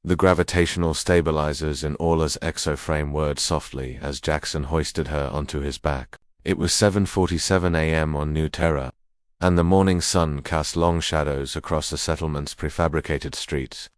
The gravitational stabilizers in Orla's exoframe whirred softly as Jackson hoisted her onto his back. It was 7:47 a.m. on New Terra, and the morning sun cast long shadows across the settlement's prefabricated streets.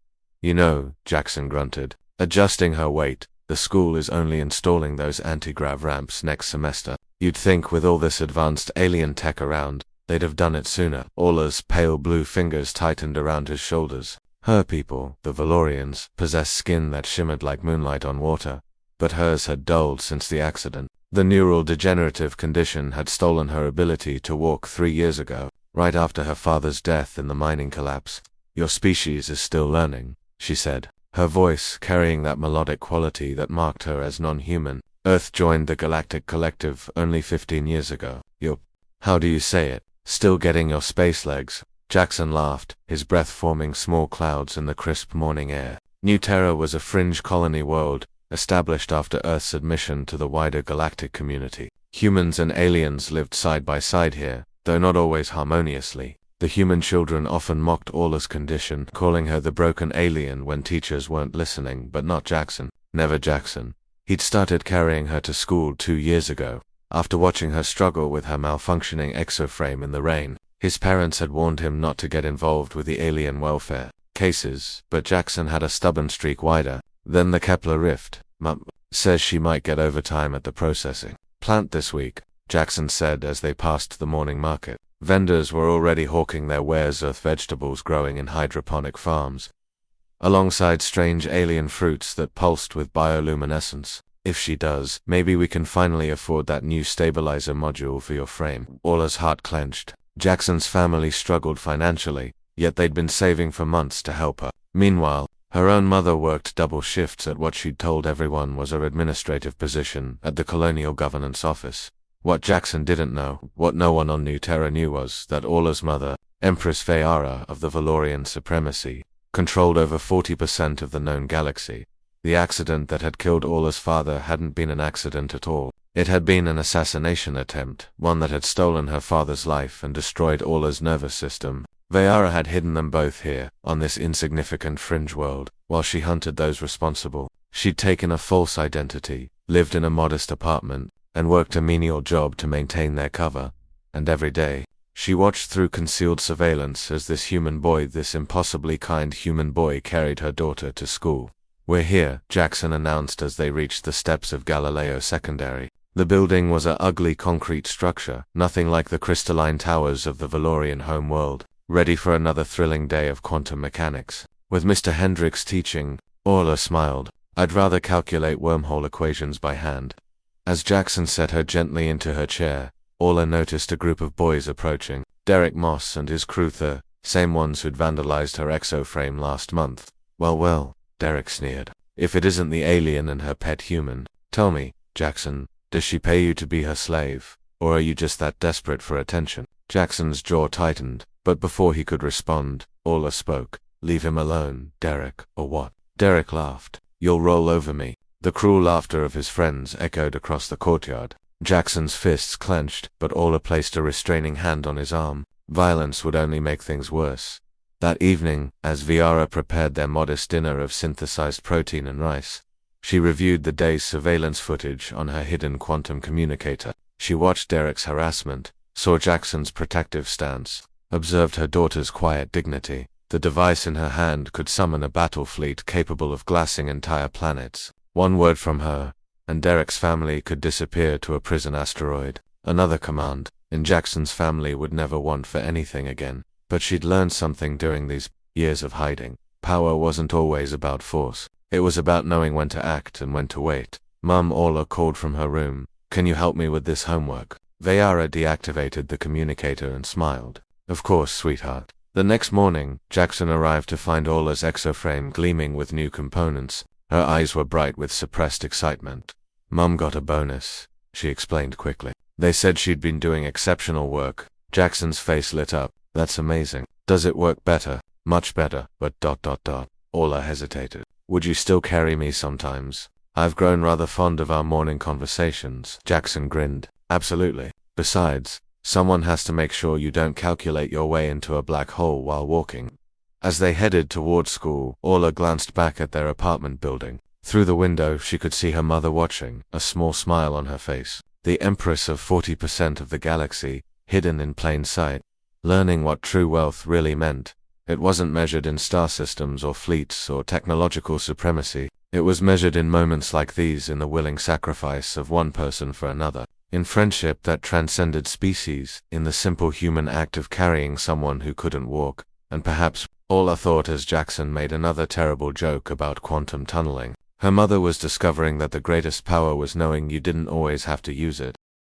You know, Jackson grunted, adjusting her weight, the school is only installing those anti-grav ramps next semester. You'd think with all this advanced alien tech around, they'd have done it sooner. Orla's pale blue fingers tightened around his shoulders. Her people, the Valorians, possessed skin that shimmered like moonlight on water, but hers had dulled since the accident. The neural degenerative condition had stolen her ability to walk 3 years ago, right after her father's death in the mining collapse. Your species is still learning, she said, her voice carrying that melodic quality that marked her as non-human. Earth joined the Galactic Collective only 15 years ago. You're, how do you say it, still getting your space legs? Jackson laughed, his breath forming small clouds in the crisp morning air. New Terra was a fringe colony world, established after Earth's admission to the wider galactic community. Humans and aliens lived side by side here, though not always harmoniously. The human children often mocked Orla's condition, calling her the broken alien when teachers weren't listening, but not Jackson. Never Jackson. He'd started carrying her to school 2 years ago, after watching her struggle with her malfunctioning exoframe in the rain. His parents had warned him not to get involved with the alien welfare cases, but Jackson had a stubborn streak wider. Then the Kepler rift. Mum says she might get overtime at the processing plant this week, Jackson said as they passed the morning market. Vendors were already hawking their wares, earth vegetables growing in hydroponic farms, alongside strange alien fruits that pulsed with bioluminescence. If she does, maybe we can finally afford that new stabilizer module for your frame. Orla's heart clenched. Jackson's family struggled financially, yet they'd been saving for months to help her. Meanwhile, her own mother worked double shifts at what she'd told everyone was her administrative position at the Colonial Governance Office. What Jackson didn't know, what no one on New Terra knew, was that Orla's mother, Empress Vayara of the Valorian Supremacy, controlled over 40% of the known galaxy. The accident that had killed Orla's father hadn't been an accident at all. It had been an assassination attempt, one that had stolen her father's life and destroyed Orla's nervous system. Vayara had hidden them both here, on this insignificant fringe world, while she hunted those responsible. She'd taken a false identity, lived in a modest apartment, and worked a menial job to maintain their cover. And every day, she watched through concealed surveillance as this impossibly kind human boy carried her daughter to school. We're here, Jackson announced as they reached the steps of Galileo Secondary. The building was an ugly concrete structure, nothing like the crystalline towers of the Valorian home world, ready for another thrilling day of quantum mechanics. With Mr. Hendricks teaching, Orla smiled. I'd rather calculate wormhole equations by hand. As Jackson set her gently into her chair, Orla noticed a group of boys approaching. Derek Moss and his crew, the same ones who'd vandalized her exoframe last month. Well, Derek sneered. If it isn't the alien and her pet human. Tell me, Jackson, does she pay you to be her slave, or are you just that desperate for attention? Jackson's jaw tightened, but before he could respond, Orla spoke. Leave him alone, Derek, or what? Derek laughed. You'll roll over me. The cruel laughter of his friends echoed across the courtyard. Jackson's fists clenched, but Orla placed a restraining hand on his arm. Violence would only make things worse. That evening, as Vayara prepared their modest dinner of synthesized protein and rice, she reviewed the day's surveillance footage on her hidden quantum communicator. She watched Derek's harassment, saw Jackson's protective stance, observed her daughter's quiet dignity. The device in her hand could summon a battle fleet capable of glassing entire planets. One word from her, and Derek's family could disappear to a prison asteroid. Another command, and Jackson's family would never want for anything again. But she'd learned something during these years of hiding. Power wasn't always about force. It was about knowing when to act and when to wait. Mum, Orla called from her room. Can you help me with this homework? Vayara deactivated the communicator and smiled. Of course, sweetheart. The next morning, Jackson arrived to find Orla's exoframe gleaming with new components. Her eyes were bright with suppressed excitement. Mum got a bonus, she explained quickly. They said she'd been doing exceptional work. Jackson's face lit up. That's amazing. Does it work better? Much better, but ... Orla hesitated. Would you still carry me sometimes? I've grown rather fond of our morning conversations. Jackson grinned. Absolutely. Besides, someone has to make sure you don't calculate your way into a black hole while walking. As they headed toward school, Orla glanced back at their apartment building. Through the window, she could see her mother watching, a small smile on her face. The Empress of 40% of the galaxy, hidden in plain sight. Learning what true wealth really meant. It wasn't measured in star systems or fleets or technological supremacy. It was measured in moments like these, in the willing sacrifice of one person for another. In friendship that transcended species, in the simple human act of carrying someone who couldn't walk. And perhaps, Orla thought as Jackson made another terrible joke about quantum tunneling. Her mother was discovering that the greatest power was knowing you didn't always have to use it.